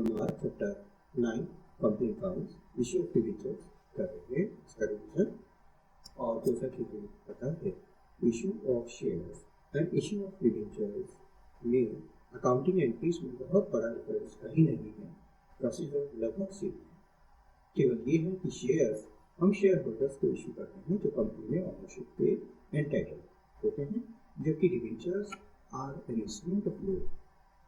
हम आज chapter 9 company accounts issue of debentures कर रहे हैं, इसका रिवीजन। और जैसा कि हमें पता है, issue of shares and issue of debentures में अकाउंटिंग एंट्रीज में बहुत बड़ा डिफरेंस कहीं नहीं है। प्रोसीजर लगभग सेम है, केवल ये है कि शेयर्स हम शेयर होल्डर्स को इशू करते हैं जो कंपनी में ओनरशिप पे एंटाइटल होते हैं, जबकि debentures are an instrument of loan,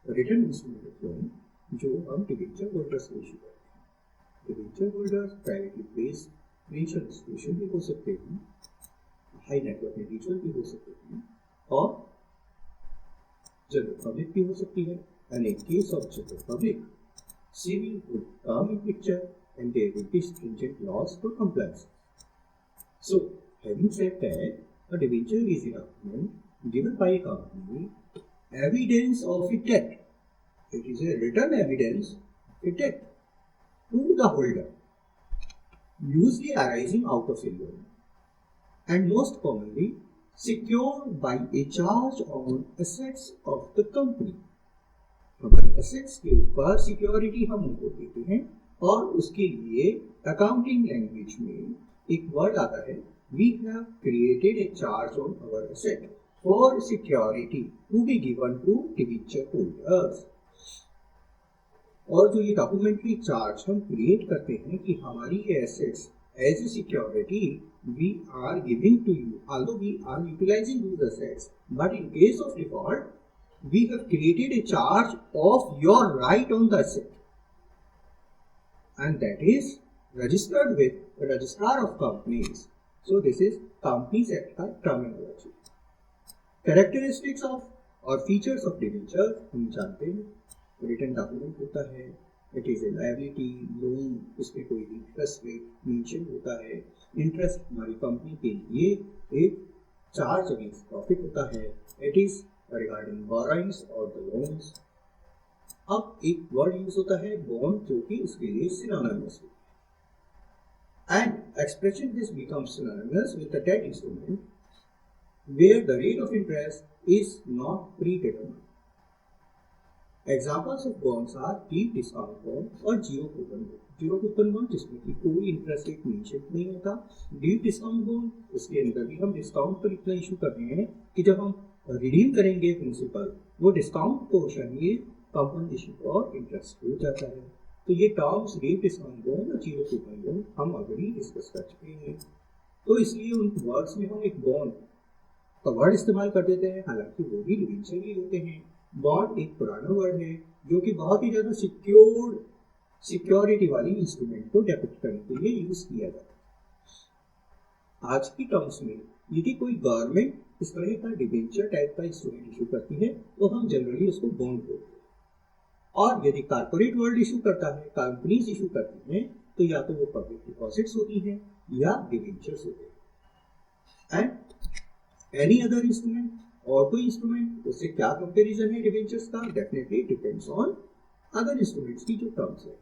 return instrument of loan जो हम डिबेंचर होल्डर्स को इशू करते हैं। Debenture holders privately based financial institution भी हो सकते हैं, हाई नेटवर्क इंडिविजुअल भी हो सकते हैं और जनरल पब्लिक भी हो सकती है। And in case of general public, civil would come in picture and there will be stringent laws for compliance. So, having said that, a debenture is a document given by a company evidence of a debt. It is a written evidence of a debt to the holder, usually arising out of a loan, and most commonly secured by a charge on assets of the company. हमारी assets के ऊपर security हम उनको देते हैं और उसके लिए अकाउंटिंग लैंग्वेज में एक वर्ड आता है, we have created a charge on our asset for security to be given to debenture holders. और जो ये डॉक्यूमेंट्री चार्ज हम क्रिएट करते हैं कि हमारी ये assets as a security we are giving to you, although we are utilizing those assets, but in case of default we have created a charge of your right on the asset, and that is registered with the registrar of companies. So this is Companies Act का terminology. Characteristics of और features of debenture हम जानते हैं। Return document होता है, it is a liability, loan, उसमें कोई interest rate mention होता है। इंटरेस्ट हमारी कंपनी के लिए एक चार्ज अगेंस्ट प्रॉफिट होता है। इट इज रिगार्डिंग बोरोइंग्स और द लोन्स। अब एक वर्ड यूज होता है बॉन्ड, जो कि उसके लिए सिनोनिमस है। And expression this becomes synonymous with the debt instrument where the rate of interest is not predetermined. Examples of bonds are deep discount bond और zero coupon bond. Zero coupon bond जिसमें कि कोई interest rate mention नहीं होता। Deep discount bond, उसके अंदर भी हम डिस्काउंट पर इतना इशू कर रहे हैं कि जब हम रिडीम करेंगे प्रिंसिपल, वो discount portion he compensation for interest हो जाता है। तो ये टर्म्स डीप डिस्काउंट बॉन्ड और जीरो कूपन बॉन्ड हम ऑलरेडी डिस्कस कर चुके हैं। तो इसलिए उन वर्ड्स में हम एक बॉन्ड का वर्ड इस्तेमाल कर देते हैं, हालांकि वो भी डिबेंचर ही होते हैं। बॉन्ड एक पुराना वर्ड है जो कि बहुत ही ज्यादा सिक्योरिटी वाली इंस्ट्रूमेंट को डेपिक्ट करने के लिए यूज किया जाता है। आज की टर्म्स में यदि कोई गवर्नमेंट इस तरह का डिबेंचर टाइप का इंस्ट्रूमेंट इशू करती है तो हम जनरली उसको बॉन्ड बोलते हैं। और यदि कारपोरेट वर्ल्ड इशू करता है, कंपनीज इशू करती हैं, तो या तो वो पब्लिक डिपॉजिट्स होती हैं या डिबेंचर्स होते हैं। एंड एनी अदर इंस्ट्रूमेंट, और कोई इंस्ट्रूमेंट, उससे क्या कंपैरिजन है डिबेंचर्स का? Definitely depends on other instruments की जो टर्म्स है।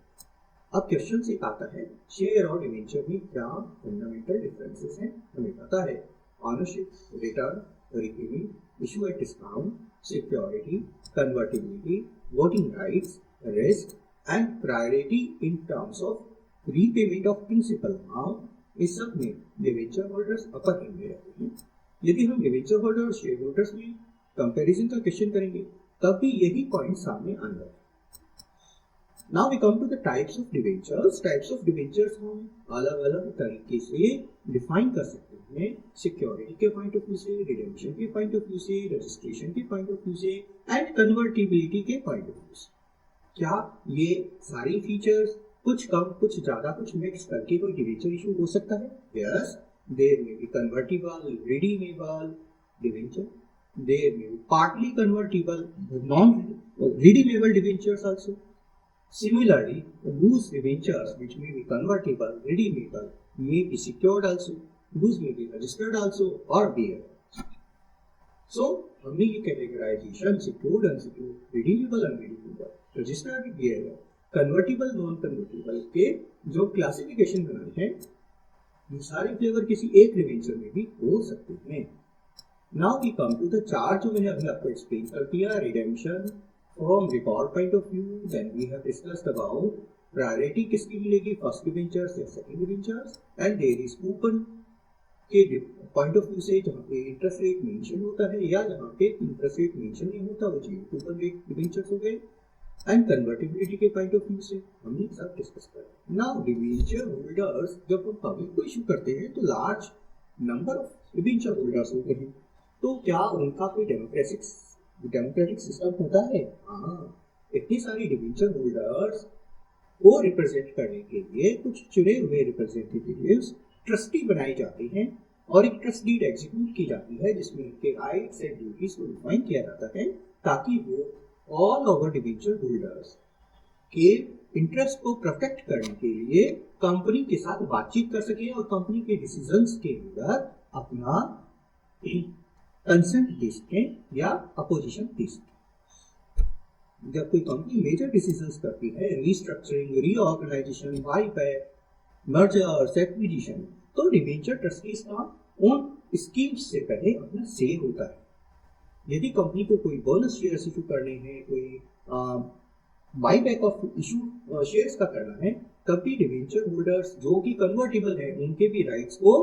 अब क्वेश्चन से आता है शेयर और डिबेंचर में क्या फंडामेंटल डिफरेंसेस हैं। हमें पता है ownership, return, redeeming, issue at discount, security, convertibility, voting rights, risk and priority in terms of repayment of principal amount, इस सब में डिबेंचर होल्डर्स अपर हैंड में रहते हैं। यदि हम डिबेंचर होल्डर और शेयर होल्डर्स में कंपैरिजन का क्वेश्चन करेंगे तब भी यही पॉइंट सामने आने वाला है। Now we come to the types of debentures. Types of debentures हम अलग अलग तरीके से डिफाइन कर सकते हैं, सिक्योरिटी के पॉइंट ऑफ व्यू से, रिडेम्पशन के पॉइंट ऑफ व्यू से, रजिस्ट्रेशन के पॉइंट ऑफ व्यू से एंड कन्वर्टिबिलिटी के पॉइंट ऑफ व्यू से। क्या ये सारी फीचर्स कुछ कम कुछ ज्यादा कुछ मिक्स करके कोई डिबेंचर इशू हो सकता है? Yes, there may be convertible, redeemable debenture. There may be partly convertible, non-redeemable debentures also. Similarly, loose debentures which may be convertible, redeemable, may be secured also. Those may be registered also or bearer. So, हमने ये categorization secured, unsecured, redeemable, unredeemable, registered, bearer, convertible, non-convertible के जो classification बनाए हैं, ये सारे flavour किसी एक डिबेंचर में भी हो सकते हैं। Now we come to the charge, जो मैंने अभी आपको एक्सप्लेन कर दिया, redemption, from record point of view then we have discussed about priority किसकी मिलेगी, फर्स्ट डिबेंचर्स या second debentures, and there is coupon के पॉइंट ऑफ व्यू से जहाँ पे इंटरेस्ट रेट मेंशन होता है या जहाँ पे इंटरेस्ट रेट मेंशन नहीं होता वो चीज कूपन रेट डिबेंचर्स हो गए, एंड कन्वर्टिबिलिटी के पॉइंट ऑफ व्यू से हमने सब डिस्कस किया। नाउ डिबेंचर होल्डर्स जब हम पब्लिक को इशू करते हैं तो large number of debenture holders होते हैं, तो क्या उनका कोई डेमोक्रेटिक सिस्टम होता है? हाँ, इतनी सारी डिबेंचर होल्डर्स को रिप्रेजेंट करने के लिए कुछ चुने हुए रिप्रेजेंटेटिव्स ट्रस्टी बनाए जाते हैं और एक ट्रस्ट डीड एग्जीक्यूट की जाती है जिसमें उनके राइट्स एंड ड्यूटीज को डिफाइन किया जाता है ताकि वो ऑल ओवर डिबेंचर होल्डर्स के इंटरेस्ट को प्रोटेक्ट करने के लिए कंपनी के साथ बातचीत कर सके और कंपनी के डिसीजंस के अंदर अपना कंसेंट दे सकें या अपोजिशन दे सकें। जब कोई कंपनी मेजर डिसीजंस करती है, restructuring, reorganisation, buyback, merger, acquisition, तो डिबेंचर ट्रस्टीज का उन स्कीम्स से पहले अपना से होता है। यदि कंपनी को कोई बोनस शेयर्स इशू करने हैं, कोई बाईबैक ऑफ इशू शेयर्स का करना है, तब भी डिबेंचर होल्डर्स जो कि कन्वर्टेबल है उनके भी राइट्स को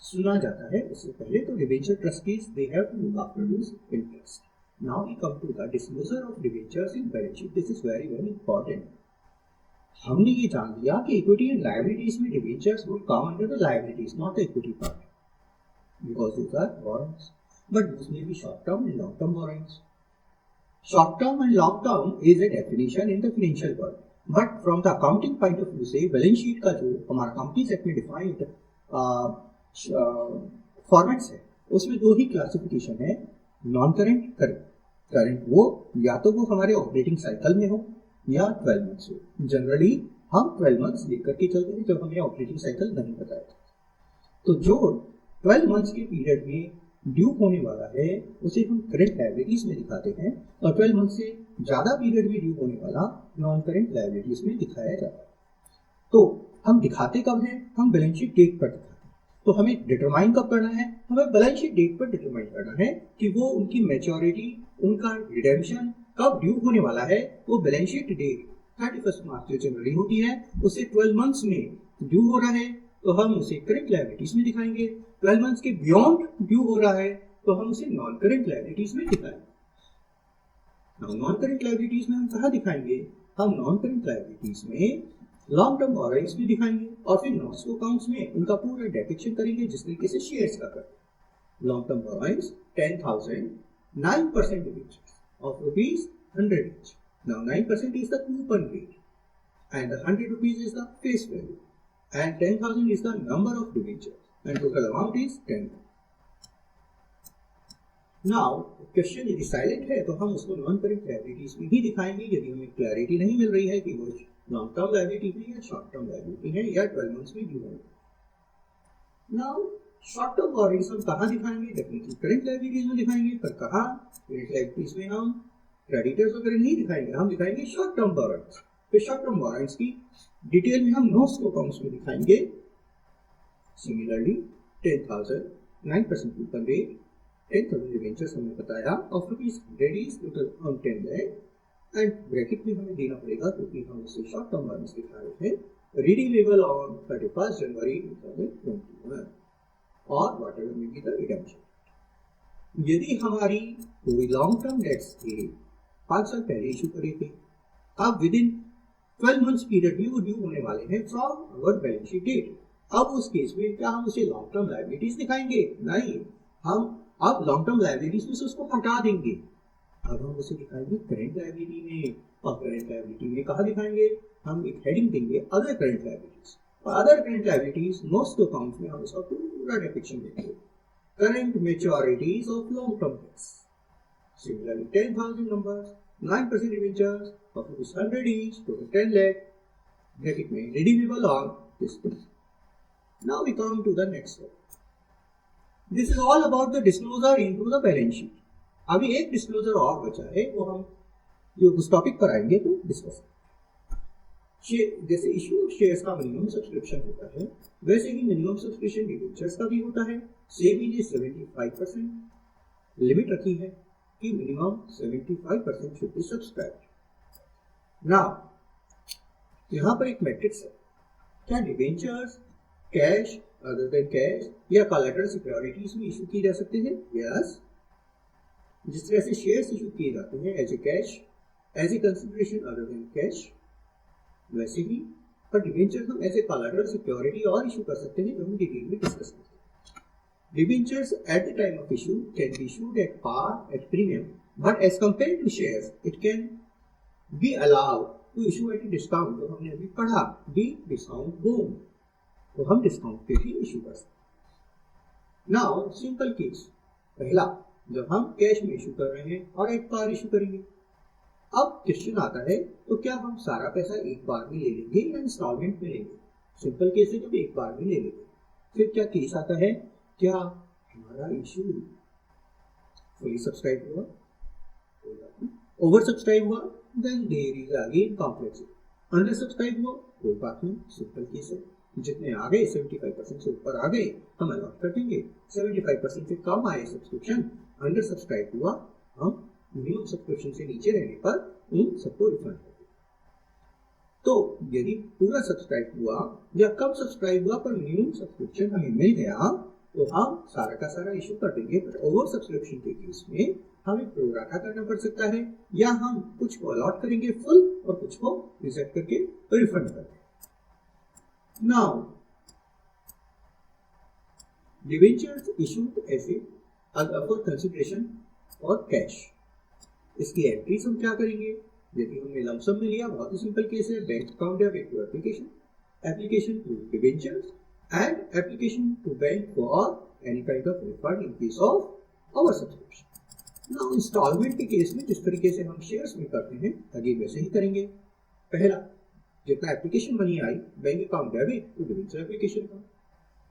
सुना जाता है उससे पहले। तो debenture trustees they have to look after this interest. Now we come to the disclosure of debentures in balance sheet. This is very very important. हमने ये जान लिया कि इक्विटी एंड लायबिलिटीज में debentures would come under the liabilities, not the equity part, because those are borrowings, but those may be short term and long term borrowings. Short term and long term is a definition in the financial world, but from the accounting point of view से balance sheet का जो हमारा companies act में defined formats है उसमें दो ही classification है, non current, current. Current वो या तो वो हमारे ऑपरेटिंग साइकिल में हो या 12 मंथ्स हो। जनरली हम 12 मंथ्स लेकर के चलते हैं जब हमें ऑपरेटिंग साइकिल नहीं पता है। तो जो 12 मंथ्स के पीरियड में ड्यू होने वाला है उसे हम करेंट लायबिलिटीज में दिखाते हैं, और 12 मंथ से ज्यादा पीरियड में ड्यू होने वाला नॉन करेंट लायबिलिटीज में दिखाया जाता है। तो हम दिखाते कब हैं? हम बैलेंस शीट डेट पर दिखाते हैं। तो हमें डिटरमाइन कब करना है? हमें बैलेंस शीट डेट पर डिटरमाइन करना है कि वो उनकी मैच्योरिटी, उनका रिडेम्पशन कब ड्यू होने वाला है। वो बैलेंस शीट डेट 31 मार्च जो जनवरी होती है उससे 12 मंथ्स में ड्यू हो रहा है तो हम उसे करेंट लायबिलिटीज में दिखाएंगे। 12 मंथ्स के बियॉन्ड ड्यू हो रहा है तो हम उसे नॉन करेंट लायबिलिटीज में दिखाएंगे। नॉन करेंट लायबिलिटीज में हम कहाँ दिखाएंगे? हम नॉन करेंट लायबिलिटीज में लॉन्ग टर्म बोरोइंग्स भी दिखाएंगे और फिर नॉस्को अकाउंट्स में उनका पूरा डिपिक्शन करेंगे जिस तरीके से शेयर्स का करते। Long term borrowings 10,000, 9% debentures of rupees 100 each. Now 9% is the coupon rate and the 100 rupees is the face value and 10,000 is the number of debentures and total amount is 10. Now question यदि silent है तो हम उसको non current liabilities में ही दिखाएंगे यदि हमें clarity नहीं मिल रही है कि वो लॉन्ग टर्म लायबिलिटी है या शॉर्ट टर्म लायबिलिटी है या 12 मंथ्स में ड्यू है। नाउ शॉर्ट टर्म बोरोइंग्स हम कहाँ दिखाएंगे? डेफिनेटली करेंट लायबिलिटीज में दिखाएंगे, पर कहाँ? करेंट लायबिलिटीज में हम क्रेडिटर्स वगैरह नहीं दिखाएंगे, हम दिखाएंगे शॉर्ट टर्म बोरोइंग्स। फिर शॉर्ट टर्म बोरोइंग्स की डिटेल में हम नॉस्को अकाउंट्स में दिखाएंगे। सिमिलरली 10,000, 9% कूपन रेट, 10,000 डिबेंचर्स हमने बताया of rupees 100 is total on 10 lakh and bracket में हमें देना पड़ेगा क्योंकि हम उसे शॉर्ट टर्म बोरोइंग्स दिखा रहे हैं, रिडीमेबल ऑन 31 जनवरी 2021 और whatever may be the redemption. यदि हमारी कोई लॉन्ग टर्म डेट्स थे 5 साल पहले इशू करे थे, अब विद इन 12 मंथ्स पीरियड में वो ड्यू होने वाले हैं from our balance sheet date. अब उस केस में क्या हम उसे लॉन्ग टर्म लायबिलिटीज दिखाएंगे? नहीं, हम अब लॉन्ग टर्म लायबिलिटीज में से उसको हटा देंगे। अब हम उसे दिखाएंगे करेंट लायबिलिटी में, और करेंट लायबिलिटी में कहाँ दिखाएंगे? हम एक हेडिंग देंगे अदर करेंट लायबिलिटीज, और other current liabilities notes account में हम उसका पूरा डिपिक्शन देंगे। Current मैच्योरिटीज of long term debts, similarly 10,000 numbers, 9% debentures of 100 each, total 10 lakh, bracket में redeemable on this thing. Now we come to the next step. This is all about the disclosure into the balance sheet. अभी एक disclosure और बचा है, वो हम जो उस टॉपिक पर आएंगे तो डिस्कस। जैसे इशू ऑफ शेयर्स का मिनिमम सब्सक्रिप्शन होता है वैसे ही मिनिमम सब्सक्रिप्शन डिबेंचर्स का भी होता है। सेबी ने 75% लिमिट रखी है कि minimum 75% should be subscribed. Now यहाँ पर एक मैट्रिक्स है, क्या debentures cash other than cash या कोलैटरल सिक्योरिटीज में इशू किए जा सकते हैं? यस। जिस तरह से शेयर्स इशू किए जाते हैं as a cash, as a consideration other than cash, वैसे ही पर डिबेंचर्स हम एज ए कोलैटरल सिक्योरिटी और इशू कर सकते हैं, जो हम डिटेल में डिस्कस करते हैं। Debentures at the time of issue can be issued at par at premium, but as compared to shares it can be allowed to issue at discount. तो हमने अभी पढ़ा बी डिस्काउंट बोन, तो हम discount पे भी इशू कर सकते हैं। नाउ सिंपल केस पहला, जब हम कैश में इशू कर रहे हैं और एक बार इशू करेंगे। अब क्वेश्चन आता है तो क्या हम सारा पैसा एक बार में ले लेंगे या इंस्टॉलमेंट में लेंगे? सिंपल केस है, जब एक बार में ले लेंगे। फिर क्या केस आता है, क्या हमारा इशू फुली सब्सक्राइब हुआ, ओवर सब्सक्राइब हुआ, then there is again complexity. Under subscribe हुआ, कोई बात नहीं, सिंपल केस है, जितने आ गए 75% से ऊपर आ गए हम अलॉट कर देंगे। 75% से कम आए सब्सक्रिप्शन, अंडर सब्सक्राइब हुआ, हम मिनिमम सब्सक्रिप्शन से नीचे रहने पर उन सबको रिफंड कर देंगे। तो यदि पूरा सब्सक्राइब हुआ या कम सब्सक्राइब हुआ पर मिनिमम सब्सक्रिप्शन हमें मिल गया, तो हम सारा का सारा इशू कर देंगे। बट ओवर सब्सक्रिप्शन के केस में हमें प्रोराटा करना पड़ सकता है, या हम कुछ को अलॉट करेंगे फुल और कुछ को रिजेक्ट करके रिफंड कर देंगे। Now, debentures issued as a for consideration और कैश, इसकी एंट्रीज हम क्या करेंगे? यदि हमने लमसम में लिया, बहुत ही सिंपल केस है, bank account debit to application to debentures and application to bank for any kind of refund in case of over subscription. Now instalment के केस में जिस तरीके से हम शेयर्स में करते हैं अगेन वैसे ही करेंगे। पहला, जितना application money I bank account debit to debenture application account,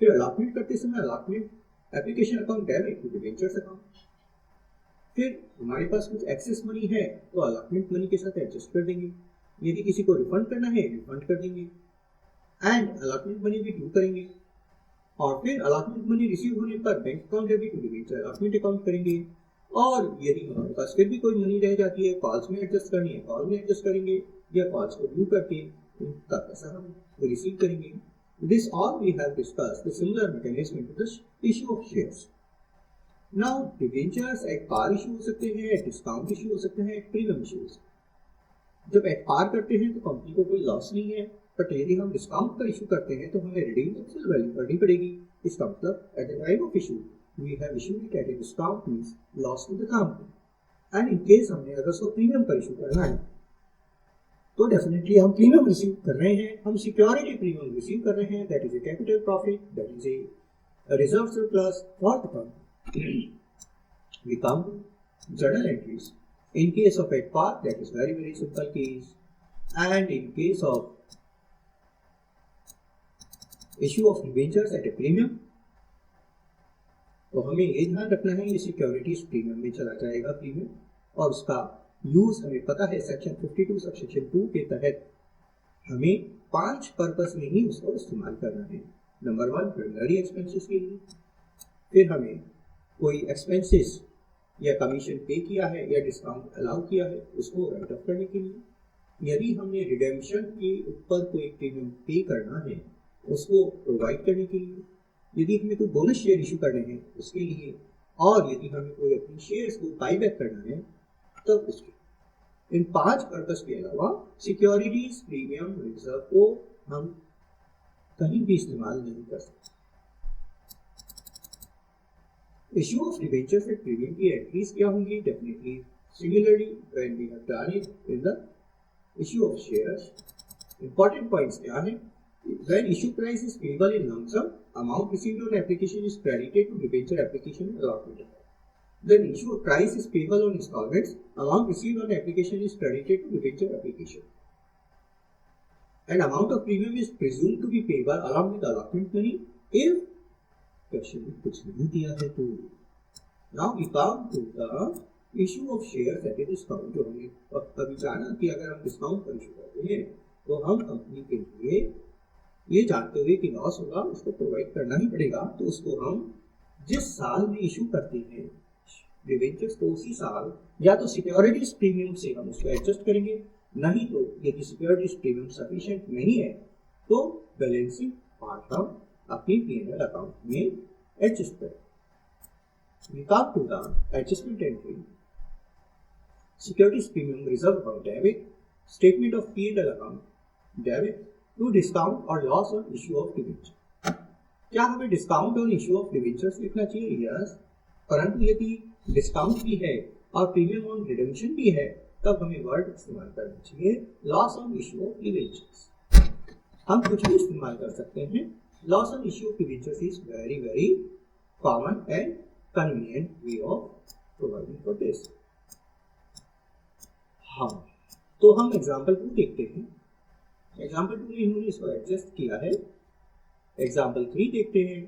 फिर अलॉटमेंट करते समय allotment application account debit to debentures account, फिर हमारे पास कुछ एक्सेस मनी है तो अलॉटमेंट मनी के साथ एडजस्ट कर देंगे, यदि किसी को रिफंड करना है रिफंड कर देंगे एंड अलॉटमेंट मनी भी ड्यू करेंगे, और फिर अलॉटमेंट मनी रिसीव होने पर bank account debit to debenture allotment account करेंगे, और यदि हमारे पास फिर भी कोई मनी रह जाती है कॉल्स में एडजस्ट करनी है कॉल में एडजस्ट करेंगे, या कॉल्स को ड्यू करके उनका पैसा हम रिसीव करेंगे। This all we have discussed the similar mechanism into the issue of shares. Now debentures at par issue हो सकते हैं, at discount issue हो सकते हैं, at premium issue हो सकते हैं। जब at par करते हैं तो कंपनी को कोई लॉस नहीं है, बट यदि हम डिस्काउंट पर इशू करते हैं तो हमें रिडीम फुल वैल्यू करनी पड़ेगी। इसका मतलब at the time of issue we have issued it at a discount means loss to the company, and in case हमने अगर उसको प्रीमियम पर इशू करना है तो डेफिनेटली हम प्रीमियम रिसीव कर रहे हैं, हम सिक्योरिटी प्रीमियम रिसीव कर रहे हैं, that is a capital profit, that is a reserve surplus for the company. We come journal entries in case of at par, that is very simple case, and in case of issue of debentures at a premium, तो हमें ये ध्यान रखना है ये securities premium में चला जाएगा प्रीमियम, और उसका यूज हमें पता है सेक्शन 52 सब सेक्शन 2 के तहत हमें 5 पर्पस में ही उसको इस्तेमाल करना है। नंबर 1 प्राइमरी एक्सपेंसेस के लिए, फिर हमें कोई एक्सपेंसेस या कमीशन पे किया है या डिस्काउंट अलाउ किया है उसको राइट ऑफ करने के लिए, यदि हमने रिडेम्पशन के ऊपर कोई प्रीमियम पे करना है उसको प्रोवाइड करने के लिए, यदि हमें कोई बोनस शेयर इशू करने हैं उसके लिए, और यदि हमें कोई अपनी शेयर्स को बाईबैक करना है तब उसके। इन 5 पर्पस के अलावा सिक्योरिटीज प्रीमियम रिजर्व को हम कहीं भी इस्तेमाल नहीं कर सकते। Issue of debentures at premium की एंट्रीज क्या होंगी? Definitely similarly when we have done it in the issue of shares. Important points क्या है? When issue price is payable in lump sum, amount received on application is credited to debenture application allotment. Then issue price is payable on installments, amount received on application is credited to debenture application. And amount of premium is presumed to be payable along with allotment money if question में कुछ नहीं दिया है तो। Now we come to the issue of shares at a discount, जो हमने अभी जाना कि अगर हम डिस्काउंट पर इशू करते हैं तो हम कंपनी के लिए ये जानते हुए कि लॉस होगा उसको प्रोवाइड करना ही पड़ेगा, तो उसको हम जिस साल में इशू करते हैं डिवेंचर्स को उसी साल या तो सिक्योरिटीज प्रीमियम से हम उसको एडजस्ट करेंगे, नहीं तो यदि सिक्योरिटीज प्रीमियम सफिशिएंट नहीं है तो बैलेंसिंग पार्ट हम अपनी P&L अकाउंट में एडजस्ट करें। We come to the adjustment entry. Securities premium reserve account debit, statement of P&L account debit to discount or loss on issue of debenture. क्या हमें discount on issue of debentures लिखना चाहिए? Yes. परंतु यदि discount भी है और premium on redemption भी है तब हमें वर्ड इस्तेमाल करना चाहिए loss on issue of debentures. हम कुछ भी इस्तेमाल कर सकते हैं। Loss on issue of debentures is very very common and convenient way of providing for this। हाँ, तो हम एग्जाम्पल 2 देखते हैं। एग्जाम्पल 2 में इन्होंने इसको एडजस्ट किया है। एग्जाम्पल 3 देखते हैं।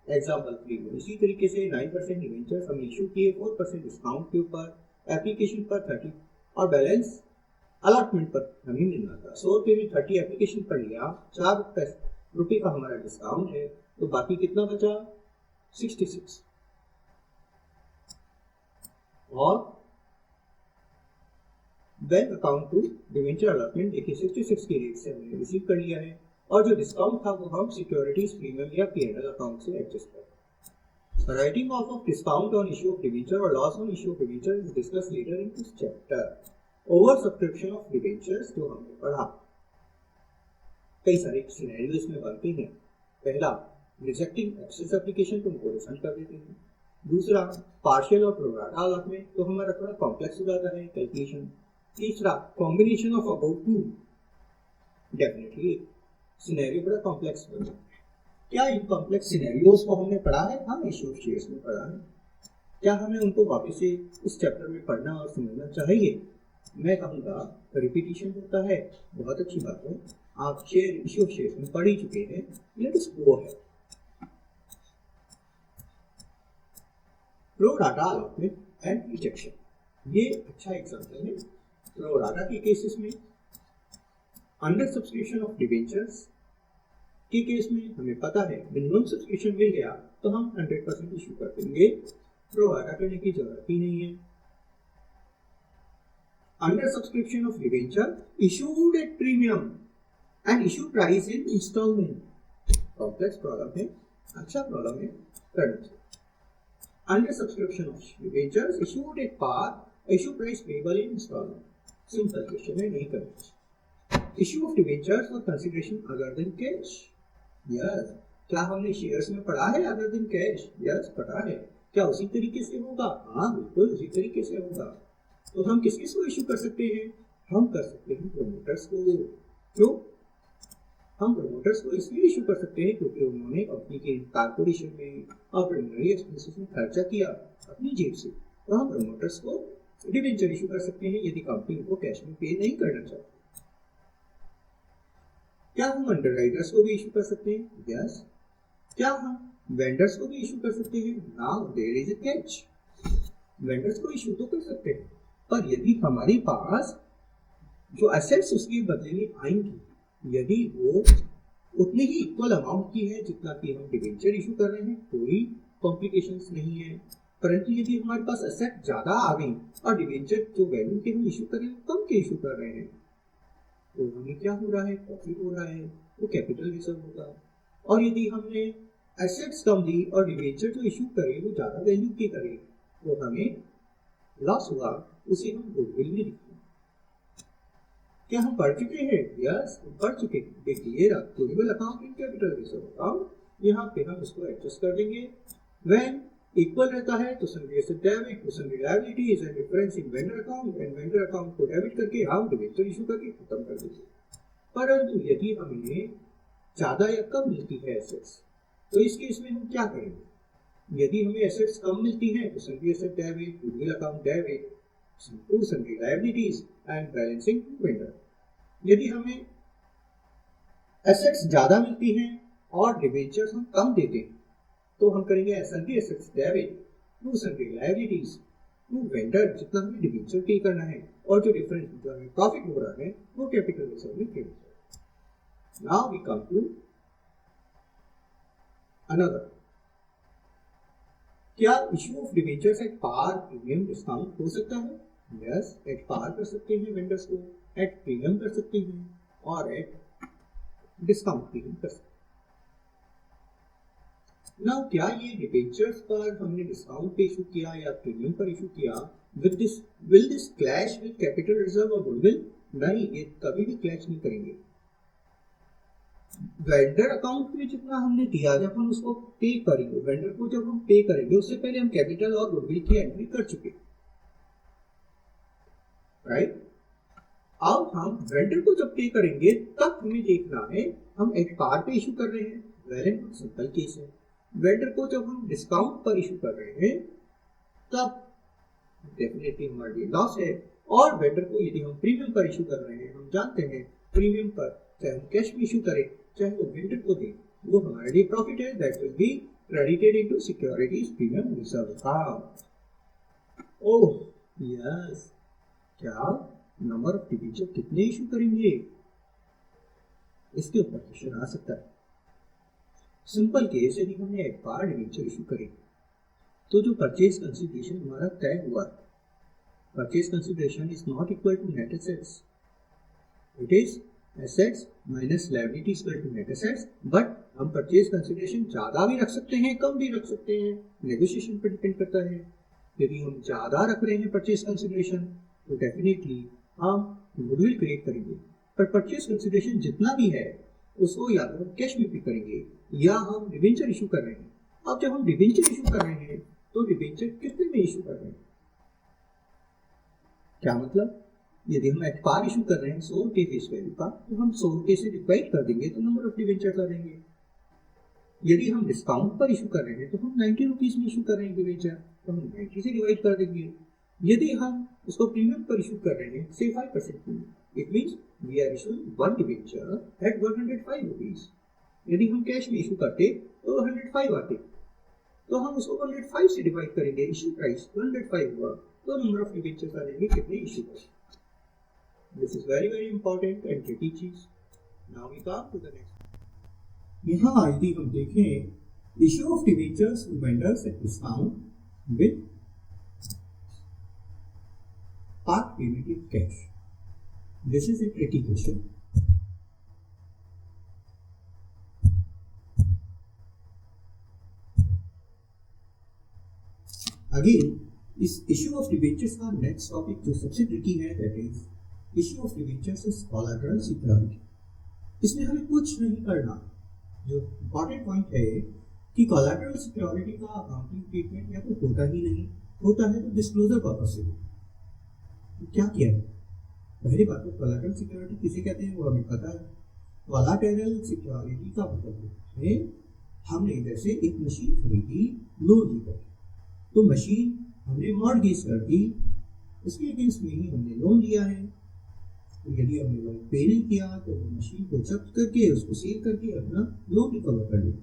एग्जाम्पल 3 में इसी तरीके से 9% डिवेंचर्स हमने इशू किए 4% डिस्काउंट के ऊपर, एप्लीकेशन पर 30 और बैलेंस अलॉटमेंट पर हमें मिलना था। 100 रुपये में 30 एप्लीकेशन पर लिया, 4 रुपये का हमारा डिस्काउंट है, तो बाकी कितना बचा? 66। और bank account to debenture allotment देखिए 66 के रेट से हमने रिसीव कर लिया है और जो डिस्काउंट था वो हम सिक्योरिटीज प्रीमियम या P&L अकाउंट से एडजस्ट करें। Writing off discount on issue of debenture और loss on issue of debenture is discuss later in this chapter. Over subscription of debentures जो हमने पढ़ा, कई सारे सिनेरियो इसमें बनते हैं। पहला, रिजेक्टिंग एक्सेस एप्लीकेशन तो उनको रिफंड कर देते हैं। दूसरा, पार्शियल और प्रोराटा अलॉटमेंट तो हमारा थोड़ा कॉम्प्लेक्स हो जाता है कैलकुलेशन। तीसरा, combination of about two, definitely scenario बड़ा कॉम्प्लेक्स बन जाता है। क्या इन कॉम्प्लेक्स सिनेरियोज को हमने पढ़ा है? हाँ, इश्यू ऑफ शेयर्स में पढ़ा है। क्या हमें उनको वापस से इस चैप्टर में पढ़ना और समझना चाहिए? मैं कहूँगा रिपीटिशन होता है, बहुत अच्छी बात है। आप शेयर इश्यू ऑफ शेयर्स में पढ़ ही चुके हैं, let us go ahead. Pro data allotment and rejection, ये अच्छा एग्जाम्पल है। प्रो डाटा के केसेस में अंडर सब्सक्रिप्शन ऑफ डिवेंचर्स के केस में हमें पता है मिनिमम सब्सक्रिप्शन मिल गया तो हम 100% इशू कर देंगे, प्रो डाटा करने की जरूरत ही नहीं है। Under subscription of debenture issued at premium and issue price in instalment, complex problem है, अच्छा प्रॉब्लम है, करना चाहिए। Under subscription of debentures issued at par, issue price payable in installment, simple question है, नहीं करना। Issue of debentures for consideration other than cash, yes। क्या हमने शेयर्स में पढ़ा है other than cash? yes, पढ़ा है। क्या उसी तरीके से होगा? हाँ, बिल्कुल उसी तरीके से होगा। तो हम किस किस को इशू कर सकते हैं? हम कर सकते हैं प्रोमोटर्स को। क्यों? हम प्रोमोटर्स को इसलिए इशू कर सकते हैं क्योंकि उन्होंने कंपनी के कारपोरेशन में और प्रीलिमिनरी एक्सपेंसेस में खर्चा किया अपनी जेब से, तो हम प्रोमोटर्स को डिवेंचर इशू कर सकते हैं यदि कंपनी उनको कैश में पे नहीं करना चाहती। क्या हम अंडरराइटर्स को भी इशू कर सकते हैं? यस। क्या हम वेंडर्स को भी इशू कर सकते हैं? Now there is a catch, vendors को इशू तो कर सकते हैं, पर यदि हमारे पास जो एसेट्स उसके बदले में आएंगी यदि वो उतनी ही इक्वल अमाउंट की है जितना कि हम डिवेंचर इशू कर रहे हैं, कोई कॉम्प्लिकेशंस नहीं है। परंतु यदि हमारे पास एसेट ज्यादा आ गई और डिवेंचर जो वैल्यू के हम इशू कर रहे हैं कम के इशू कर रहे हैं, तो हमें क्या हो रहा है? प्रॉफिट हो रहा है, वो कैपिटल रिजर्व होगा। और यदि हमने एसेट्स कम दी और डिवेंचर जो इशू करे वो ज्यादा वैल्यू के करे, तो हमें लॉस हुआ, उसे हम गुडविल में लिखते हैं। क्या हम पढ़ चुके हैं? यस, पढ़ चुके हैं। देखिए tradable account in capital reserve account, यहाँ पे हम इसको एडजस्ट कर देंगे। व्हेन इक्वल रहता है तो sundry asset debit to sundry liabilities and difference in vendor account, and vendor account को डेबिट करके हम डिवेंचर इशू करके खत्म कर देंगे। परंतु यदि हमें ज्यादा या कम मिलती है एसेट्स, तो इस केस में हम क्या करेंगे? यदि हमें एसेट्स कम मिलती हैं तो sundry asset debit, goodwill account debit to sundry liabilities and balancing to vendor. यदि हमें एसेट्स ज्यादा मिलती हैं और डिवेंचर्स हम कम देते हैं तो हम करेंगे sundry assets debit to sundry liabilities to vendor, जितना हमें डिवेंचर पे करना है, और जो डिफरेंस जो हमें प्रॉफिट हो रहा है वो कैपिटल रिजर्व में क्रेडिट करेंगे। Now we come to another, क्या issue of debentures at par premium discount हो सकता है? यस, एट पार कर सकते हैं वेंडर्स को, एट प्रीमियम कर सकते हैं और एट डिस्काउंट भी कर सकते हैं। नाउ क्या ये डिबेंचर्स पर हमने डिस्काउंट पे इशू किया या प्रीमियम पर इशू किया, will this clash with capital reserve और गुडविल? नहीं, ये कभी भी क्लैश नहीं करेंगे। वेंडर अकाउंट में जितना हमने दिया, जब हम उसको पे करेंगे, वेंडर को जब हम पे करेंगे, उससे पहले हम कैपिटल और गुडविल की एंट्री कर चुके, राइट? अब हम वेंडर को जब पे करेंगे तब हमें देखना है हम एट पार पे इशू कर रहे हैं, well and good, simple case है। वेंडर को जब हम डिस्काउंट पर इशू कर रहे हैं तब डेफिनेटली हमारे लिए लॉस है। और वेंडर को यदि हम प्रीमियम पर इशू कर रहे हैं, हम जानते हैं प्रीमियम पर चाहे हम कैश में इशू करें चाहे वो वेंडर को दें, वो हमारे लिए प्रॉफिट है, that will be credited into securities premium reserve account. Oh yes, क्या नंबर ऑफ डिबेंचर कितने इशू करेंगे, इसके ऊपर क्वेश्चन आ सकता है। सिंपल केस, यदि हमने एट पार डिबेंचर इशू करे तो जो परचेज कंसिडरेशन हमारा तय हुआ, purchase consideration is not equal to net assets, it is assets minus liability equal to net assets. But हम परचेज कंसिडरेशन ज्यादा भी रख सकते हैं, कम भी रख सकते हैं, नेगोशिएशन पर डिपेंड करता है। यदि हम ज्यादा रख रहे हैं परचेज कंसिडरेशन तो डेफिनेटली हम गुडविल क्रिएट करेंगे, पर परचेज कंसिडरेशन जितना भी है उसको या तो हम कैश में पे करेंगे या हम डिबेंचर इशू कर रहे हैं। अब जब हम डिबेंचर इशू कर रहे हैं तो डिबेंचर कितने में इशू कर रहे हैं, क्या मतलब? यदि हम एट पार इशू कर रहे हैं 100 रुपये फेस वैल्यू का, तो हम 100 रुपये से डिवाइड कर देंगे तो नंबर ऑफ डिबेंचर आ जाएंगे। यदि हम डिस्काउंट पर इशू कर रहे हैं तो हम 90 रुपीज में इशू कर रहे हैं डिबेंचर, तो हम 90 से डिवाइड कर देंगे। यदि हम उसको प्रीमियम पर इशू कर रहे हैं से 5% premium, it means we are issuing one debenture at 105 rupees. यदि हम कैश में इशू करते तो 105 आते, तो हम उसको 105 से डिवाइड करेंगे, इशू प्राइस 105 हुआ तो नंबर ऑफ डिबेंचर्स आ जाएंगे कितने इशू हुए। This is very very important and tricky चीज। Now we come to the next. यहाँ यदि हम देखें issue of debentures to vendors at discount with part payment in cash, this is a tricky question. Again इस issue of debentures का next topic जो सबसे tricky है, that is issue of debentures is collateral security. इसमें हमें कुछ नहीं करना, जो इंपॉर्टेंट पॉइंट है कि कोलैटरल सिक्योरिटी का अकाउंटिंग ट्रीटमेंट या तो होता ही नहीं, होता है तो डिस्क्लोजर पर्पस से। तो क्या किया है? पहली बात तो कोलैटरल सिक्योरिटी किसे कहते हैं वो हमें पता है। कोलैटरल सिक्योरिटी का मतलब है हमने जैसे एक मशीन खरीदी लोन लेकर, तो मशीन हमने मॉर्गेज कर दी, उसके अगेंस्ट में ही हमने लोन लिया है। तो यदि हमने लोन पे नहीं किया तो मशीन को जब्त करके उसको सेल करके अपना लोन रिकवर कर लिया।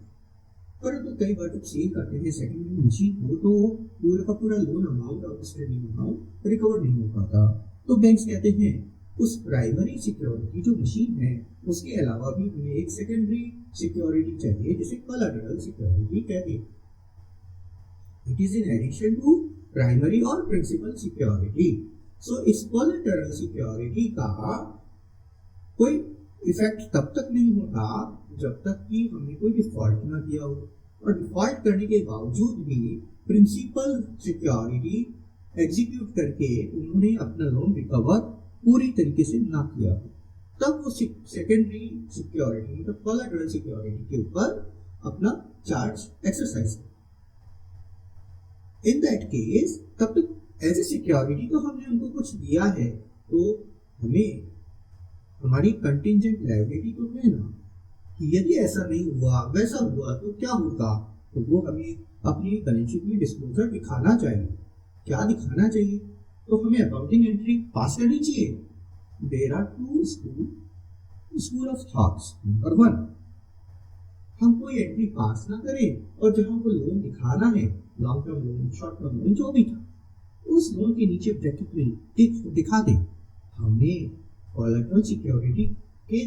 परंतु कई बार जब सेल करते हैं सेकंड हैंड मशीन को तो पूरा का पूरा लोन अमाउंट और आउटस्टैंडिंग अमाउंट रिकवर नहीं हो पाता, तो बैंक्स कहते हैं उस प्राइमरी सिक्योरिटी जो मशीन है उसके अलावा भी हमें एक सेकेंडरी सिक्योरिटी चाहिए जिसे कोलैटरल सिक्योरिटी कहते हैं। It is in addition to primary or principal security. So इस collateral security का कोई इफेक्ट तब तक नहीं होता जब तक कि हमने कोई डिफॉल्ट ना किया हो, और डिफॉल्ट करने के बावजूद भी प्रिंसिपल सिक्योरिटी एग्जीक्यूट करके उन्होंने अपना लोन रिकवर पूरी तरीके से ना किया हो, तब वो सेकेंडरी सिक्योरिटी मतलब कोलैटरल सिक्योरिटी के ऊपर अपना charge exercise. In that case तब तक एज ए सिक्योरिटी तो हमने उनको कुछ दिया है, तो हमें हमारी कंटिंजेंट लायबिलिटी तो है ना कि यदि ऐसा नहीं हुआ वैसा हुआ तो क्या होगा, तो वो हमें अपनी बैलेंस शीट में डिस्क्लोजर दिखाना चाहिए। क्या दिखाना चाहिए? तो हमें अकाउंटिंग एंट्री पास करनी चाहिए। There are two school of thoughts. Number 1, हम कोई एंट्री पास ना करें और जहां वो लोन दिखाना है, long term loan short term loan जो भी था, उस लोन के नीचे ब्रैकेट में दिखा दें हमने कोलैटरल सिक्योरिटी के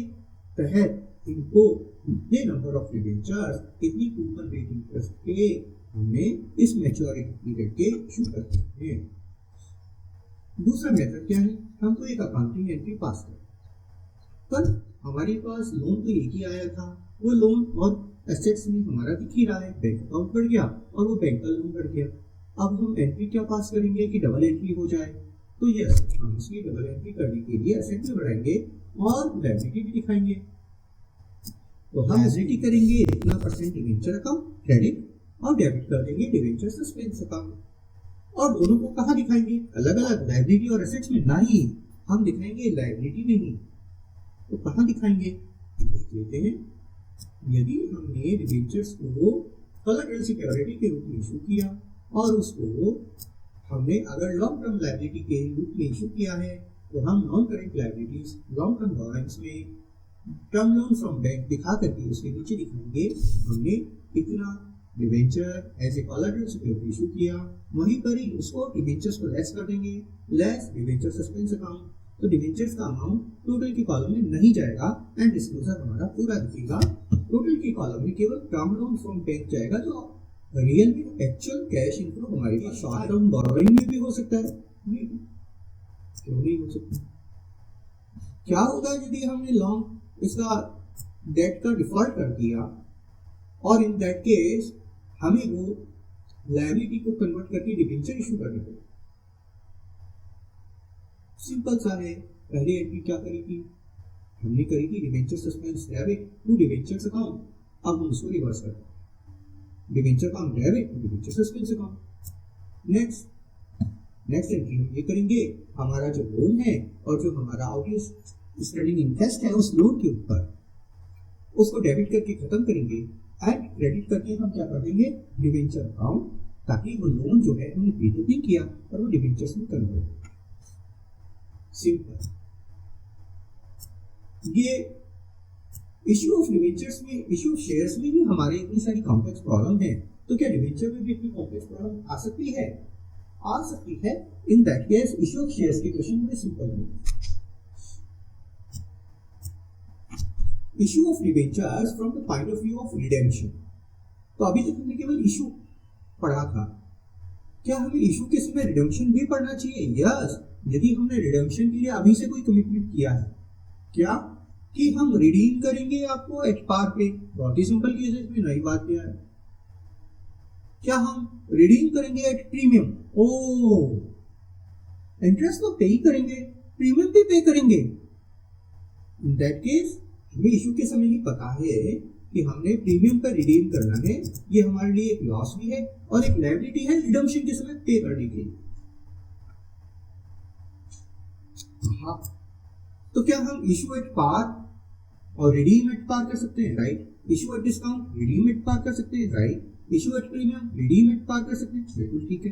तहत इनको इतने नंबर ऑफ डिबेंचर्स, इतनी कूपन रेट इंटरेस्ट के हमने इस मैच्योरिटी पीरियड के इशू करते हैं। दूसरा मेथड क्या है, हमको एक अकाउंटिंग एंट्री पास कर, पर हमारे पास लोन तो एक ही आया था, वो लोन और एसेट्स में हमारा दिख ही रहा है, बैंक अकाउंट बढ़ गया और वो बैंक का लोन बढ़ गया। अब हम एंट्री क्या पास करेंगे कि डबल एंट्री हो जाए, तो यस हम इसकी डबल एंट्री करने के लिए एसेट भी बढ़ाएंगे और लायबिलिटी भी दिखाएंगे। तो हम एसेट करेंगे इतना परसेंट डिवेंचर अकाउंट क्रेडिट और डेबिट कर देंगे डिवेंचर सस्पेंस अकाउंट, और दोनों को कहाँ दिखाएंगे, अलग अलग लायबिलिटी और एसेट्स में नहीं, हम दिखाएंगे लायबिलिटी में ही। तो कहाँ दिखाएंगे, देख लेते हैं। यदि हमने डिवेंचर्स को कोलैटरल सिक्योरिटी के रूप में इशू किया और उसको हमने अगर लॉन्ग टर्म लायबिलिटी के रूप में इशू किया है, तो हम non current liabilities long term borrowings में टर्म लोन फ्रॉम बैंक दिखा करके उसके नीचे दिखाएंगे हमने इतना debenture as a collateral security issue किया, वहीं पर ही उसको डिवेंचर्स को लेस कर देंगे, लेस डिवेंचर सस्पेंस अकाउंट। तो डिवेंचर्स का अमाउंट टोटल की कॉलम में नहीं जाएगा एंड डिस्क्लोजर हमारा पूरा दिखेगा। टोटल की कॉलम में केवल टर्म लोन फ्रॉम बैंक जाएगा, जो रियल में एक्चुअल कैश इनफ्लो हमारे पास शॉर्ट टर्म बोरोइंग में भी हो सकता है, क्यों नहीं हो सकता। क्या होगा यदि हमने लॉन्ग इसका डेट का डिफॉल्ट कर दिया और इन दैट केस हमें वो लायबिलिटी को कन्वर्ट करके डिवेंचर इशू करने पड़े। सिंपल सा है, पहली एंट्री क्या करेगी, हमने करेगी debenture suspense debit to debentures account. अब हम उसको रिवर्स करते हैं, debenture account debit to debenture suspense account. Next entry हम ये करेंगे, हमारा जो लोन है और जो हमारा आउटस्टैंडिंग इंटरेस्ट है उस लोन के ऊपर, उसको डेबिट करके खत्म करेंगे एंड क्रेडिट करके हम क्या कर देंगे डिवेंचर अकाउंट, ताकि वो लोन जो है हमने पे तो नहीं किया और वो डिवेंचर्स में कन्वर्ट हो। सिंपल। ये इश्यू ऑफ डिवेंचर्स में, इश्यू ऑफ शेयर्स में ही हमारे इतनी सारी कॉम्प्लेक्स प्रॉब्लम है, तो क्या डिवेंचर में भी इतनी कॉम्प्लेक्स प्रॉब्लम आ सकती है? आ सकती है। In that case issue of shares के क्वेश्चन बड़े सिंपल है। Issue of debentures from the point of view of redemption. तो अभी तक हमने केवल इश्यू पढ़ा था, क्या हमें इश्यू के समय रिडेम्पशन भी पढ़ना चाहिए? यस। यदि हमने रिडेम्पशन के लिए अभी से कोई कमिटमेंट किया है, क्या कि हम रिडीम करेंगे आपको एट पार पे, बहुत ही सिंपल केसेस में नई बात क्या है, क्या हम रिडीम करेंगे एट प्रीमियम? ओ, इंटरेस्ट तो पे ही करेंगे, प्रीमियम भी पे करेंगे। इन दैट केस हमें इशू के समय ही पता है कि हमने प्रीमियम पर रिडीम करना है, ये हमारे लिए एक लॉस भी है और एक लायबिलिटी है रिडेम्पशन के समय पे करने के लिए। हाँ, तो क्या हम इशू एट पार और रिडीम एट पार कर सकते हैं? Right. Issue at discount redeem at par कर सकते हैं? Right. Issue at premium redeem at par कर सकते हैं? बिल्कुल ठीक है।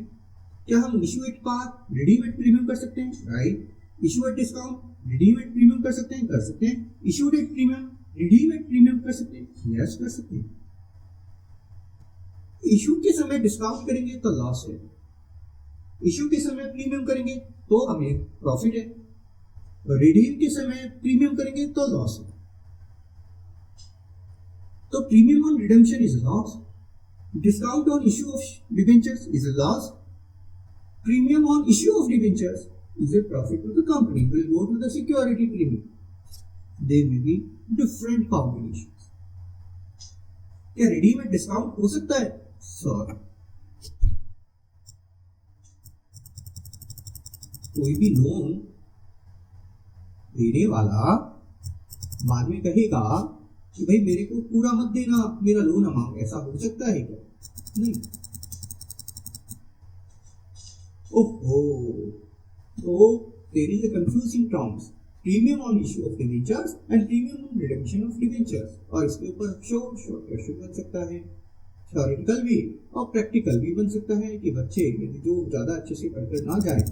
क्या हम issue at par redeem at premium कर सकते हैं? Right. Issue at discount redeem at premium कर सकते हैं? कर सकते हैं। Issue at premium redeem at premium कर सकते हैं? यस, कर सकते हैं। इशू के समय डिस्काउंट करेंगे तो लॉस है, इशू के समय प्रीमियम करेंगे तो हमें प्रॉफिट है, रिडीम के समय प्रीमियम करेंगे तो लॉस है। तो premium on redemption is loss, discount on issue of debentures is a loss, premium on issue of debentures is a profit to the company, will go to the security premium. There may be different combinations. क्या redeem discount हो सकता है? Sir, कोई भी loan देने वाला बाद में कहेगा कि भाई मेरे को पूरा मत देना मेरा लोन अमाउंट, ऐसा हो सकता है क्या? नहीं। So there is a confusing terms, premium on issue of debentures and premium on redemption of debentures, और इसके ऊपर शॉर्ट बन सकता है, थ्योरेटिकल भी और प्रैक्टिकल भी बन सकता है कि बच्चे यदि जो ज़्यादा अच्छे से पढ़कर ना जाए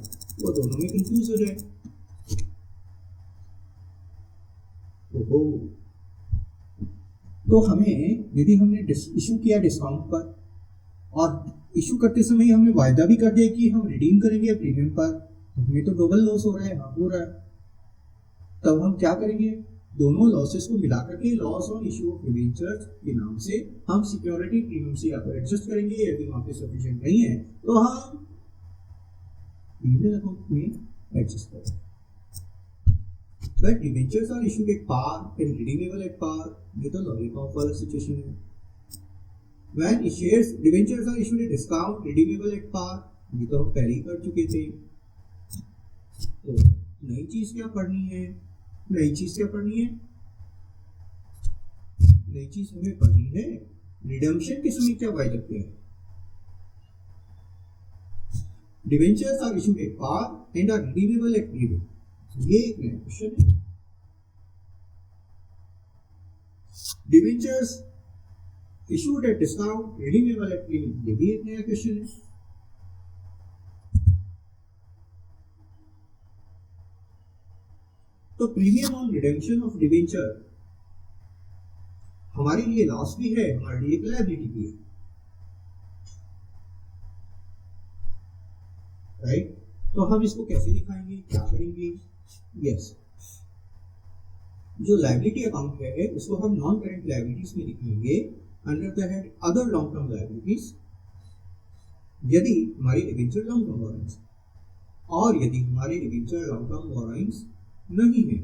वो दोनों में कंफ्यूज हो जाए। तो हमें यदि हमने इशू किया डिस्काउंट पर और इशू करते समय हमने वायदा भी कर दिया कि हम रिडीम करेंगे प्रीमियम पर, हमें तो डबल लॉस हो रहा है, हाँ हो रहा है, तब हम क्या करेंगे? दोनों लॉसेस को मिलाकर के loss on issue of debentures के नाम से हम सिक्योरिटी प्रीमियम से यहाँ पर एडजस्ट करेंगे। यदि वहाँ पे सफिशिएंट नहीं है तो हम अकाउंट में एडजस्ट करेंगे। When debentures are issued at par and redeemable at par, ये तो लॉलीपॉप वाला सिचुएशन है। When debentures are issued at discount, redeemable at par, ये तो हम पहले ही कर चुके थे। तो नई चीज क्या पढ़नी है? नई चीज हमें पढ़नी है रिडम्पशन के समय क्या वाई लगते हैं। Debentures are issued at par and are redeemable at premium, ये एक नया क्वेश्चन है। Debentures issued at discount redeemable at premium, ये भी एक नया क्वेश्चन है। तो premium on redemption of debenture हमारे लिए लॉस भी है, हमारे लिए लायबिलिटी भी है, राइट। तो हम इसको कैसे दिखाएंगे, क्या करेंगे? यस, जो लायबिलिटी अकाउंट है उसको हम नॉन करेंट लायबिलिटीज में दिखाएंगे under the head other long term liabilities. यदि हमारी डिबेंचर लॉन्ग टर्म बोरोइंग्स और यदि हमारी डिबेंचर लॉन्ग टर्म बोरोइंग्स नहीं है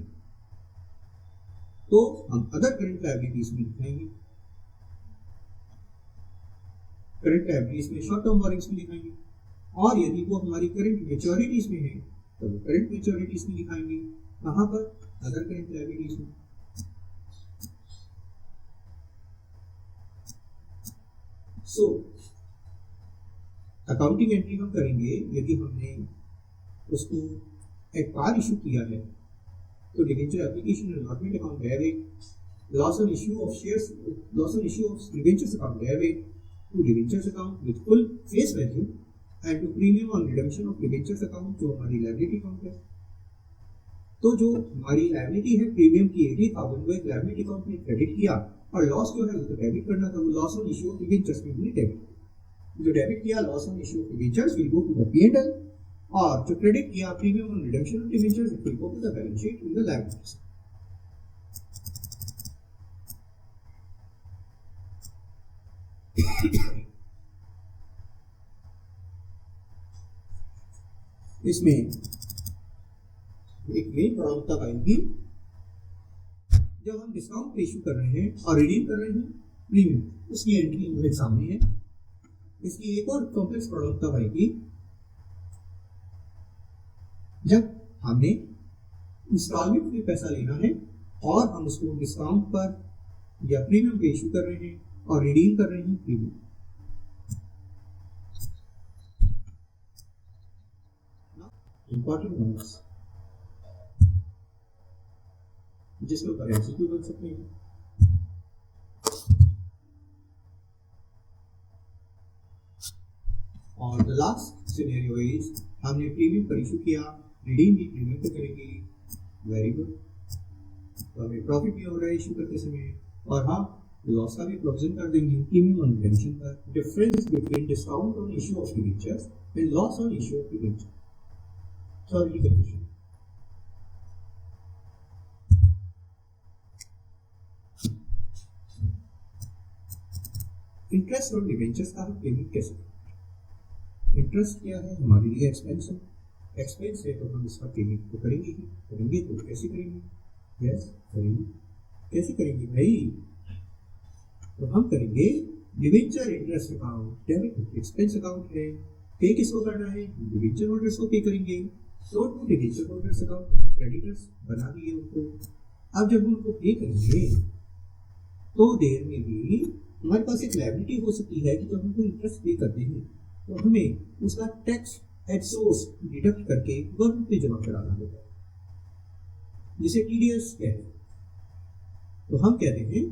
तो हम अदर करेंट लायबिलिटीज में दिखाएंगे। करंट लायबिलिटीज में शॉर्ट टर्म बोरोइंग्स में दिखाएंगे, और यदि वो हमारी करंट मैच्योरिटीज में है तो वो करंट मैच्योरिटीज में दिखाएंगे। कहां पर? अदर करंट लायबिलिटीज में। सो अकाउंटिंग एंट्री हम करेंगे यदि हमने उसको एक पार इशू किया है तो debenture application allotment account debit, loss on issue of shares, loss on issue of debentures account debit to debentures account with full face value and to premium on redemption of debentures account, जो हमारी liability account है। तो जो हमारी liability है premium की 80,000 वो एक लायबिलिटी अकाउंट में क्रेडिट किया, और लॉस जो है वो तो डेबिट करना था, वो loss on issue of debentures में हमने डेबिट, जो डेबिट किया loss on issue of debentures will go to the P&L, और जो क्रेडिट किया premium on redemption of debentures it will go to the balance sheet in the liabilities. इसमें एक main problem तब आएगी जब हम डिस्काउंट इशू कर रहे हैं और रिडीम कर रहे हैं प्रीमियम, उसकी एंट्री हमारे सामने है। इसकी एक और कॉम्प्लेक्स प्रॉब्लम तब आएगी जब हमने इंस्टॉलमेंट में पैसा लेना है और हम उसको डिस्काउंट पर या प्रीमियम पे इशू कर रहे हैं और रिडीम कर रहे हैं प्रीमियम। इंपॉर्टेंट नोट्स जिसके ऊपर एमसीक्यू बन सकते हैं। और द लास्ट सिनेरियो इज हमने प्रीमियम पर इशू किया, रिडीम भी प्रीमियम पे करेंगे, वेरी गुड। तो हमें प्रॉफिट भी हो रहा है इशू करते समय, और हम लॉस का भी प्रोविजन कर देंगे प्रीमियम ऑन रिडेम्पशन पर। Difference between discount on issue of debentures and loss on issue of debenture. Sorry confusion. Interest on debentures का हम पेमेंट कैसे करेंगे? इंटरेस्ट क्या है? हमारे लिए एक्सपेंस है, एक्सपेंस है तो हम इसका पेमेंट तो करेंगे ही, करेंगे तो कैसे करेंगे? यस करेंगे। कैसे करेंगे भाई? तो हम करेंगे debenture interest account, debit expense account है। पे किसको करना है? डिबेंचर होल्डर्स को पे करेंगे। तो डिबेंचर होल्डर्स अकाउंट क्रेडिटर्स बना दिए उनको। अब जब हम उनको पे करेंगे तो देर में भी हमारे पास एक लायबिलिटी हो सकती है कि जब हमको इंटरेस्ट पे करते हैं तो हमें उसका टैक्स एट सोर्स डिडक्ट करके गवर्नमेंट पे जमा कराना होगा, जिसे टीडीएस कहते हैं। तो हम कहते हैं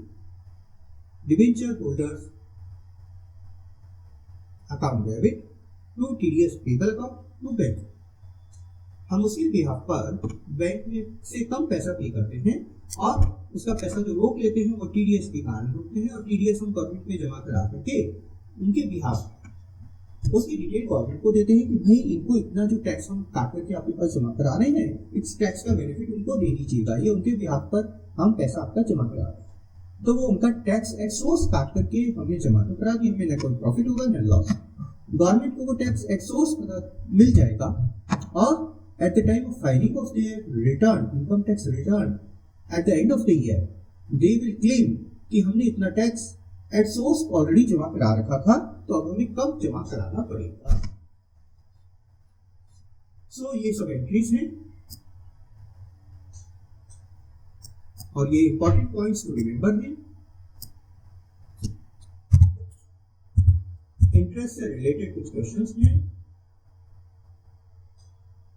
debenture holders account debit to TDS payable account to bank. हम उसके बिहाफ पर बैंक में से कम पैसा पे करते हैं और उसका पैसा जो रोक लेते हैं वो टीडीएस के कारण रोकते हैं, और टीडीएस हम गवर्नमेंट में जमा करा करके उनके बिहाफ उसकी डिटेल गवर्नमेंट को देते हैं कि भाई इनको इतना जो टैक्स हम काट करके आपके पास जमा करा रहे हैं, इस टैक्स का बेनिफिट उनको दे दीजिएगा। ये उनके बिहाफ पर हम पैसा आपका जमा करा रहे हैं, तो वो उनका टैक्स एट सोर्स काट करके हमें जमा तो करा दिया, हमें न कोई प्रॉफिट होगा न लॉस। गवर्नमेंट को वो टैक्स एट सोर्स मिल जाएगा और eight the time of filing of their return, income tax return at the end of the year, they will claim कि हमने इतना टैक्स एट सोर्स ऑलरेडी जमा करा रखा था, तो अब हमें कम जमा कराना पड़ेगा। सो ये सब एंट्रीज हैं और ये इंपॉर्टेंट पॉइंट्स टू रिमेंबर हैं। इंटरेस्ट से रिलेटेड कुछ क्वेश्चंस हैं।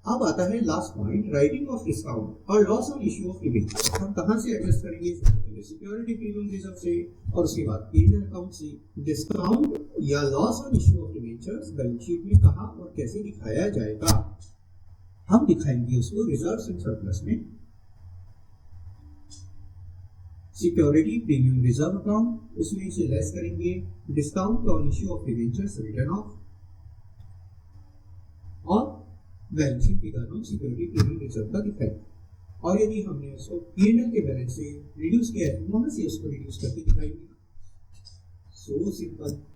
अब आता है last point, writing off discount और loss on issue of debenture. हम कहां से एड्रेस करेंगे? सिक्योरिटी प्रीमियम रिजर्व से और उसके बाद P&L अकाउंट से। डिस्काउंट या loss on issue of debentures balance sheet में कहां और कैसे दिखाया जाएगा? हम दिखाएंगे उसको रिजर्व्स एंड सरप्लस में। सिक्योरिटी प्रीमियम रिजर्व अकाउंट, उसमें इसे लेस करेंगे। Discount on issue of debentures return of, और बैलेंस शीट फिगर हम सिक्योरिटी प्रीमियम रिजर्व का दिखाएंगे। और यदि हमने उसको P&L के बैलेंस से रिड्यूस किया है, वहां से उसको रिड्यूस करके दिखाएंगे। So simple.